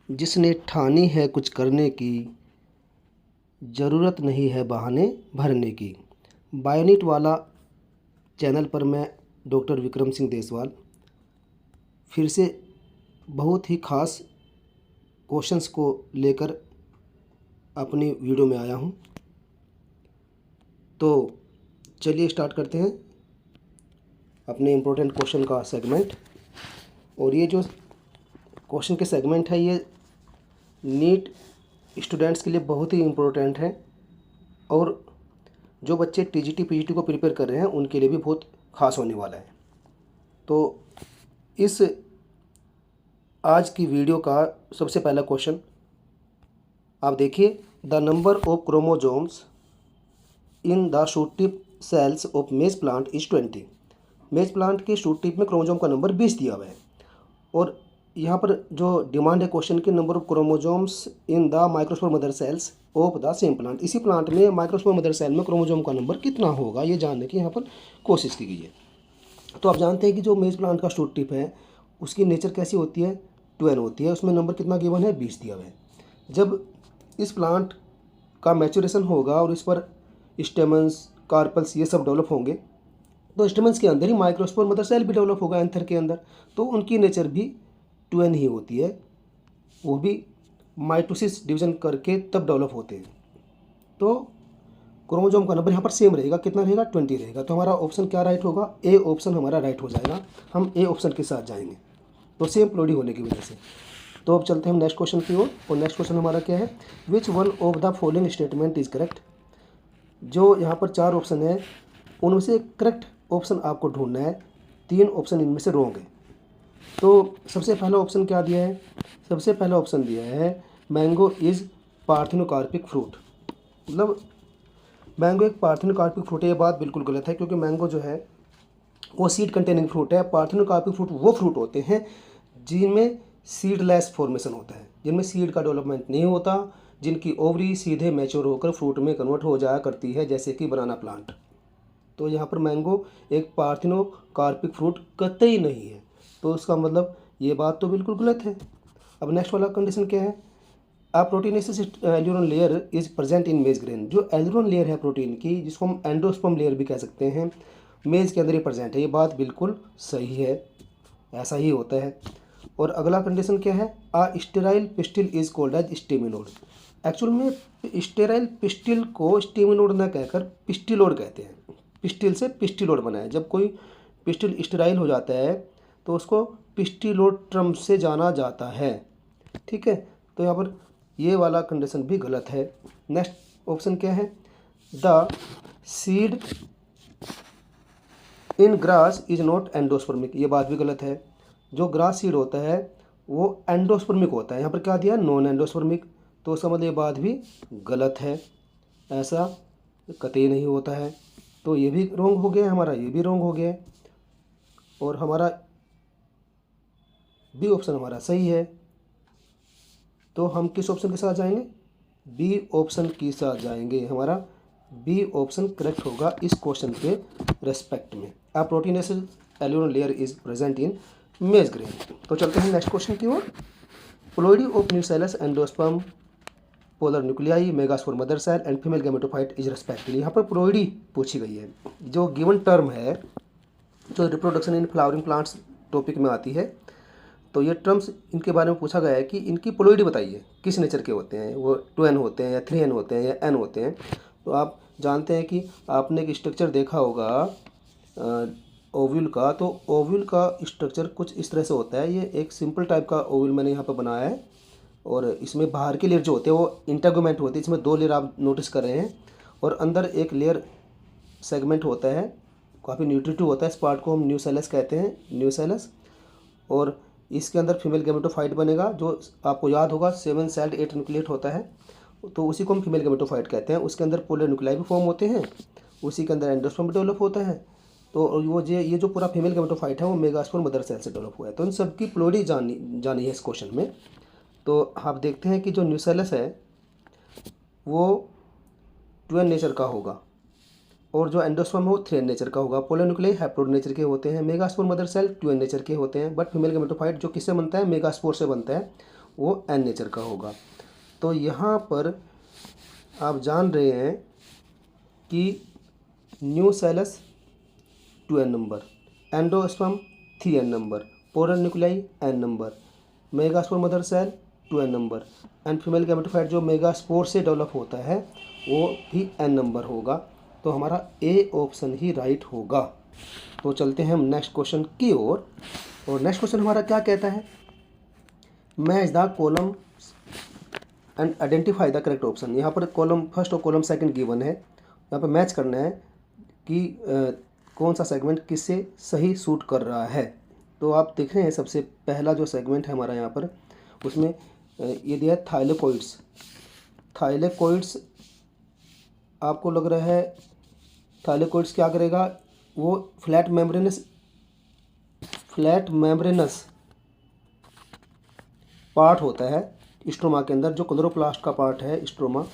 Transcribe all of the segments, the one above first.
जिसने ठानी है कुछ करने की, ज़रूरत नहीं है बहाने भरने की। बायोनिट वाला चैनल पर मैं डॉक्टर विक्रम सिंह देसवाल फिर से बहुत ही ख़ास क्वेश्चंस को लेकर अपनी वीडियो में आया हूं। तो चलिए स्टार्ट करते हैं अपने इम्पोर्टेंट क्वेश्चन का सेगमेंट। और ये जो क्वेश्चन के सेगमेंट है ये नीट स्टूडेंट्स के लिए बहुत ही इम्पोर्टेंट है और जो बच्चे टीजीटी पीजीटी को प्रिपेयर कर रहे हैं उनके लिए भी बहुत ख़ास होने वाला है। तो इस आज की वीडियो का सबसे पहला क्वेश्चन आप देखिए, the number of chromosomes in the shoot tip cells of maize plant is 20। Maize plant के शूट टिप में क्रोमोजोम का नंबर 20 दिया हुआ है। और यहाँ पर जो डिमांड है क्वेश्चन की, number of chromosomes in the microspore mother cells of the same plant. इसी प्लांट में माइक्रोस्पोर मदर सेल में क्रोमोजोम का नंबर कितना होगा ये जानने की यहाँ पर कोशिश की गई है। तो आप जानते हैं कि जो मेज प्लांट का शूट टिप है उसकी नेचर कैसी होती है, 12 होती है। उसमें नंबर कितना गिवन है, 20 दिया हुआ है। जब इस प्लांट का मैचुरेशन होगा और इस पर स्टेमन्स कार्पल्स ये सब डेवलप होंगे तो स्टेमन्स के अंदर ही माइक्रोस्पोर मदर सेल भी डेवलप होगा एंथर के अंदर, तो उनकी नेचर भी 12 ही होती है। वो भी माइटोसिस डिवीजन करके तब डेवलप होते हैं। तो क्रोमोजोम का नंबर यहाँ पर सेम रहेगा, कितना रहेगा, 20 रहेगा। तो हमारा ऑप्शन क्या राइट होगा, ए ऑप्शन हमारा राइट हो जाएगा। हम ए ऑप्शन के साथ जाएंगे तो सेम प्लोडी होने की वजह से। तो अब चलते हैं हम नेक्स्ट क्वेश्चन की ओर। और नेक्स्ट क्वेश्चन हमारा क्या है, which one of the following statement is correct. जो यहाँ पर 4 ऑप्शन है उनमें से करेक्ट ऑप्शन आपको ढूंढना है। 3 ऑप्शन इनमें से रॉन्ग है। तो सबसे पहला ऑप्शन क्या दिया है, सबसे पहला ऑप्शन दिया है मैंगो इज़ पार्थेनोकार्पिक फ्रूट। मतलब मैंगो एक पार्थेनोकार्पिक फ्रूट है, ये बात बिल्कुल गलत है क्योंकि मैंगो जो है वो सीड कंटेनिंग फ्रूट है। पार्थेनोकार्पिक फ्रूट वो फ्रूट होते हैं जिनमें सीडलेस फॉर्मेशन होता है, जिनमें सीड का डेवलपमेंट नहीं होता, जिनकी ओवरी सीधे मैच्योर होकर फ्रूट में कन्वर्ट हो जाया करती है, जैसे कि बनाना प्लांट। तो यहाँ पर मैंगो एक पार्थेनोकार्पिक फ्रूट कतई नहीं है। तो उसका मतलब ये बात तो बिल्कुल गलत है। अब नेक्स्ट वाला कंडीशन क्या है, a proteinaceous aleurone layer is present in maize grain. जो एल्यूरोन लेयर है प्रोटीन की, जिसको हम एंडोस्पर्म लेयर भी कह सकते हैं, मेज के अंदर ही प्रेजेंट है। ये बात बिल्कुल सही है, ऐसा ही होता है। और अगला कंडीशन क्या है, a sterile pistil is called as staminode. Actual में स्टेराइल पिस्टिल को स्टेमिनोड न कहकर पिस्टिलोड कहते हैं। पिस्टिल से पिस्टिलोड बना है। जब कोई पिस्टिल स्टेराइल हो जाता है तो उसको पिस्टिलोड टर्म से जाना जाता है। ठीक है, तो यहाँ पर ये वाला कंडीशन भी गलत है। नेक्स्ट ऑप्शन क्या है, the seed in grass is not endospermic. ये बात भी गलत है। जो ग्रास सीड होता है वो एंडोस्पर्मिक होता है। यहाँ पर क्या दिया, नॉन एंडोस्पर्मिक। तो उसका मतलब ये बात भी गलत है, ऐसा कतई नहीं होता है। तो ये भी रॉन्ग हो गया हमारा, ये भी रॉन्ग हो गया और हमारा बी ऑप्शन हमारा सही है। तो हम किस ऑप्शन के साथ जाएंगे, बी ऑप्शन के साथ जाएंगे। हमारा बी ऑप्शन करेक्ट होगा इस क्वेश्चन के रेस्पेक्ट में। A proteinaceous aleurone layer is present in maize grain. तो चलते हैं नेक्स्ट क्वेश्चन की ओर। Ploidy of nucellus endosperm polar nuclei megaspore mother cell and female gametophyte is respectively. यहाँ पर प्लोइडी पूछी गई है। जो गिवन टर्म है जो reproduction in flowering plants topic में आती है, तो ये टर्म्स इनके बारे में पूछा गया है कि इनकी प्लोइडी बताइए किस नेचर के होते हैं, वो 2n होते हैं या 3n होते हैं या n होते हैं। तो आप जानते हैं कि आपने एक स्ट्रक्चर देखा होगा ओव्यूल का। तो ओव्यूल का स्ट्रक्चर कुछ इस तरह से होता है। ये एक सिंपल टाइप का ओव्यूल मैंने यहाँ पर बनाया है और इसमें बाहर की लेयर जो होते हैं वो इंटेगुमेंट होती है। इसमें 2 लेयर आप नोटिस कर रहे हैं और अंदर एक लेयर सेगमेंट होता है, काफ़ी न्यूट्रिटिव होता है। इस पार्ट को हम न्यूसेलस कहते हैं, न्यूसेलस। और इसके अंदर फीमेल गैमेटोफाइट बनेगा, जो आपको याद होगा 7 सेल्ड 8 न्यूक्लिएट होता है, तो उसी को हम फीमेल गैमेटोफाइट कहते हैं। उसके अंदर पोलर न्यूक्लियाई भी फॉर्म होते हैं, उसी के अंदर एंडोस्पर्म डेवलप होता है। तो वो ये जो पूरा फीमेल गैमेटोफाइट है वो मेगास्पोर मदर सेल से डेवलप हुआ है। तो इन सब की प्लोइडी जानी है इस क्वेश्चन में। तो आप देखते हैं कि जो न्यूसेलस है वो 2n नेचर का होगा और जो एंडोस्पर्म है वो 3n नेचर का होगा। पोलर न्यूक्लियाई हैप्लोइड नेचर के होते हैं। Megaspore mother cell 2n nature के होते हैं। बट फीमेल गैमेटोफाइट जो किससे बनता है, मेगास्पोर से बनता है। वो एन नेचर का होगा। तो यहाँ पर आप जान रहे हैं कि nucellus 2n number, endosperm 3n number, polar nuclei n number, megaspore mother cell 2n number, and female gametophyte जो मेगास्पोर से डेवलप होता है वो भी n नंबर होगा। तो हमारा ए ऑप्शन ही राइट होगा। तो चलते हैं हम नेक्स्ट क्वेश्चन की ओर। और नेक्स्ट क्वेश्चन हमारा क्या कहता है, match the column and identify the correct option. यहाँ पर कॉलम फर्स्ट और कॉलम सेकंड गिवन है, यहाँ पर मैच करना है कि कौन सा सेगमेंट किससे सही सूट कर रहा है। तो आप देख रहे हैं सबसे पहला जो सेगमेंट है हमारा यहाँ पर, उसमें ये दिया है थाइलेकोइड्स। थाइलेकोइड्स आपको लग रहा है थाइलेकोइड्स क्या करेगा, वो फ्लैट मेम्ब्रेनस पार्ट होता है स्ट्रोमा के अंदर, जो क्लोरोप्लास्ट का पार्ट है स्ट्रोमा,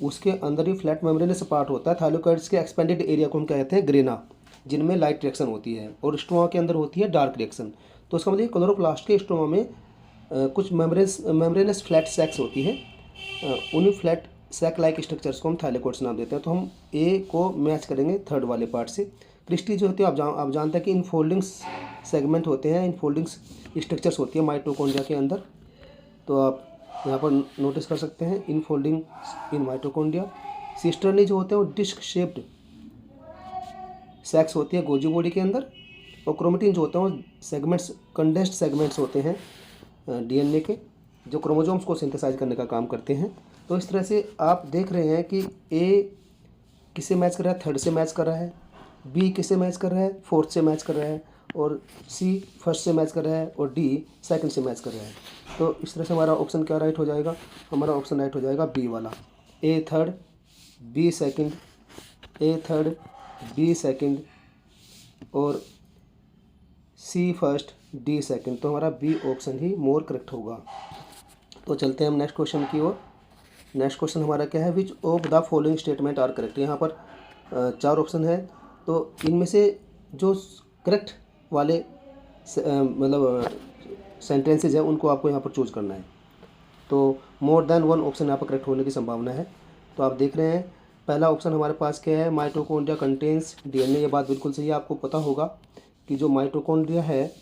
उसके अंदर ही फ्लैट मेम्ब्रेनस पार्ट होता है। थाइलेकोइड्स के एक्सपेंडेड एरिया को हम कहते हैं ग्रेना, जिनमें लाइट रिएक्शन होती है, और स्ट्रोमा के अंदर होती है डार्क रिएक्शन। तो इसका मतलब क्लोरोप्लास्ट के स्ट्रोमा में कुछ मेम्ब्रेनस फ्लैट सैक्स होती है, उन्हीं फ्लैट सैक लाइक स्ट्रक्चर्स को हम थाइलेकोइड्स नाम देते हैं। तो हम ए को मैच करेंगे थर्ड वाले पार्ट से। क्रिस्टी जो होती है आप जानते हैं कि इनफोल्डिंग सेगमेंट होते हैं, इनफोल्डिंग स्ट्रक्चर्स होती है माइटोकॉन्ड्रिया के अंदर। तो आप यहाँ पर नोटिस कर सकते हैं इनफोल्डिंग इन माइटोकॉन्ड्रिया। सिस्टर्नी जो होते हैं वो डिस्क शेप्ड सैक्स होती है गोजी बॉडी के अंदर, और क्रोमेटिन जो होते हैं वो सेगमेंट्स, कंडेंस्ड सेगमेंट्स होते हैं डीएनए के, जो क्रोमोसोम्स को सिंथेसाइज करने का काम करते हैं। तो इस तरह से आप देख रहे हैं कि ए किससे मैच कर रहा है, थर्ड से मैच कर रहा है, बी किससे मैच कर रहा है, फोर्थ से मैच कर रहा है, और सी फर्स्ट से मैच कर रहा है, और डी सेकंड से मैच कर रहा है। तो इस तरह से हमारा ऑप्शन क्या राइट हो जाएगा, हमारा ऑप्शन राइट हो जाएगा बी वाला, ए थर्ड बी सेकंड, ए थर्ड बी सेकंड और सी फर्स्ट डी सेकंड। तो हमारा बी ऑप्शन ही मोर करेक्ट होगा। तो चलते हैं हम नेक्स्ट क्वेश्चन की ओर। नेक्स्ट क्वेश्चन हमारा क्या है, which of the following statement are correct. यहाँ पर 4 ऑप्शन है, तो इनमें से जो करेक्ट वाले मतलब सेंटेंसेज है उनको आपको यहाँ पर चूज करना है। तो मोर देन वन ऑप्शन यहाँ पर करेक्ट होने की संभावना है। तो आप देख रहे हैं पहला ऑप्शन हमारे पास क्या है, माइटोकॉन्ड्रिया कंटेन्स डीएनए। ये बात बिल्कुल सही है। आपको पता होगा कि जो माइटोकॉन्ड्रिया है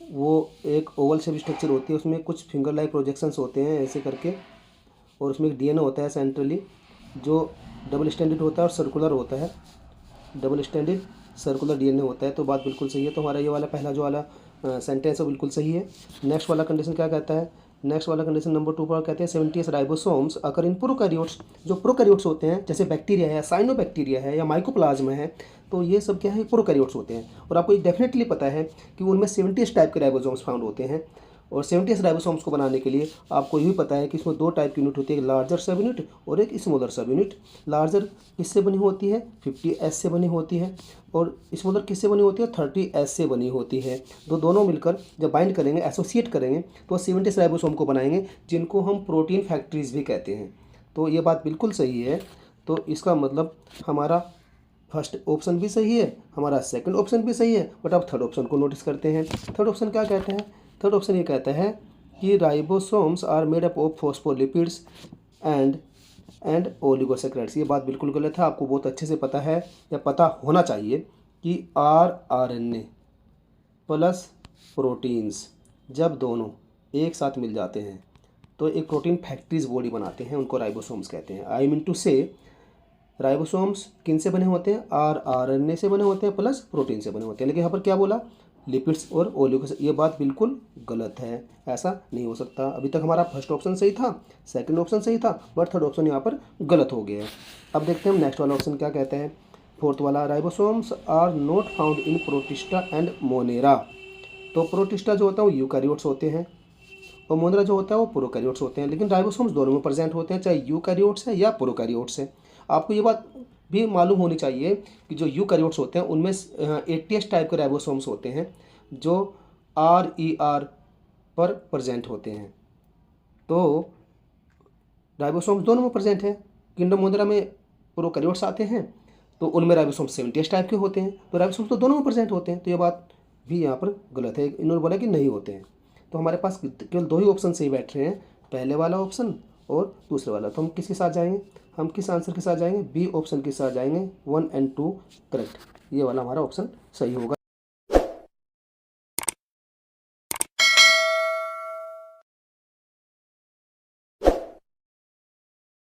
वो एक ओवल शेप स्ट्रक्चर होती है, उसमें कुछ फिंगर लाइक प्रोजेक्शंस होते हैं ऐसे करके, और उसमें एक डीएनए होता है सेंट्रली जो डबल स्टैंडर्ड होता है और सर्कुलर होता है, डबल स्टैंडर्ड सर्कुलर डीएनए होता है। तो बात बिल्कुल सही है। तो हमारा ये वाला पहला जो वाला सेंटेंस है बिल्कुल सही है। नेक्स्ट वाला कंडीशन क्या कहता है, नेक्स्ट वाला कंडीशन नंबर 2 पर कहते हैं 70 राइबोसोम्स अकर इन प्रोकैरियोट्स। जो प्रोकैरियोट्स होते हैं जैसे बैक्टीरिया है, साइनोबैक्टीरिया है या माइकोप्लाज्मा है, तो ये सब क्या है, प्रोकैरियोट्स होते हैं। और आपको डेफिनेटली पता है कि उनमें 70 टाइप के राइबोसोम्स फाउंड होते हैं, और 70 राइबोसोम्स को बनाने के लिए आपको ये भी पता है कि इसमें 2 टाइप की यूनिट होती है, एक लार्जर सब यूनिट और एक स्मॉलर सब यूनिट। लार्जर किससे बनी होती है, 50S से बनी होती है, और स्मॉलर किससे बनी होती है, 30S से बनी होती है। तो दोनों मिलकर जब बाइंड करेंगे, एसोसिएट करेंगे, तो 70 राइबोसोम को बनाएंगे, जिनको हम प्रोटीन फैक्ट्रीज भी कहते हैं। तो ये बात बिल्कुल सही है। तो इसका मतलब हमारा फर्स्ट ऑप्शन भी सही है, हमारा सेकंड ऑप्शन भी सही है। बट अब थर्ड ऑप्शन को नोटिस करते हैं। थर्ड ऑप्शन क्या कहते हैं, थर्ड ऑप्शन ये कहता है कि ribosomes are made up of phospholipids and oligosaccharides. ये बात बिल्कुल गलत है। आपको बहुत अच्छे से पता है या पता होना चाहिए कि आरएनए प्लस प्रोटीन्स जब दोनों एक साथ मिल जाते हैं तो एक प्रोटीन फैक्ट्रीज बॉडी बनाते हैं, उनको राइबोसोम्स कहते हैं। आई मीन टू से राइबोसोम्स किन से बने होते हैं, आरएनए से बने होते हैं प्लस प्रोटीन से बने होते हैं। लेकिन यहाँ पर क्या बोला, लिपिड्स और ओलिगोस। ये बात बिल्कुल गलत है, ऐसा नहीं हो सकता। अभी तक हमारा फर्स्ट ऑप्शन सही था, सेकंड ऑप्शन सही था, बट थर्ड ऑप्शन यहाँ पर गलत हो गया है। अब देखते हैं हम नेक्स्ट वाला ऑप्शन क्या कहता है, फोर्थ वाला, ribosomes are not found in Protista and Monera. तो प्रोटिस्टा जो होता है वो यूकैरियोट्स होते हैं, और मोनेरा जो होता है वो प्रोकैरियोट्स होते हैं। लेकिन राइबोसोम्स दोनों में प्रेजेंट होते हैं, चाहे यूकैरियोट्स है या प्रोकैरियोट्स है। आपको ये बात भी मालूम होनी चाहिए कि जो यूकैरियोट्स होते हैं उनमें 80 टाइप के राइबोसोम्स होते हैं जो RER पर प्रेजेंट होते हैं। तो राइबोसोम्स दोनों में प्रेजेंट है। किंगडम मोनेरा में प्रोकैरियोट्स आते हैं तो उनमें राइबोसोम्स 70 टाइप के होते हैं, तो राइबोसोम्स तो दोनों में प्रेजेंट होते हैं। तो ये बात भी यहाँ पर गलत है, इन्होंने बोला कि नहीं होते हैं। तो हमारे पास केवल 2 ही ऑप्शन सही बैठ रहे हैं, पहले वाला ऑप्शन और दूसरे वाला। तो हम किसके साथ जाएंगे, हम किस आंसर के साथ जाएंगे, बी ऑप्शन के साथ जाएंगे, 1 और 2 करेक्ट, ये वाला हमारा ऑप्शन सही होगा।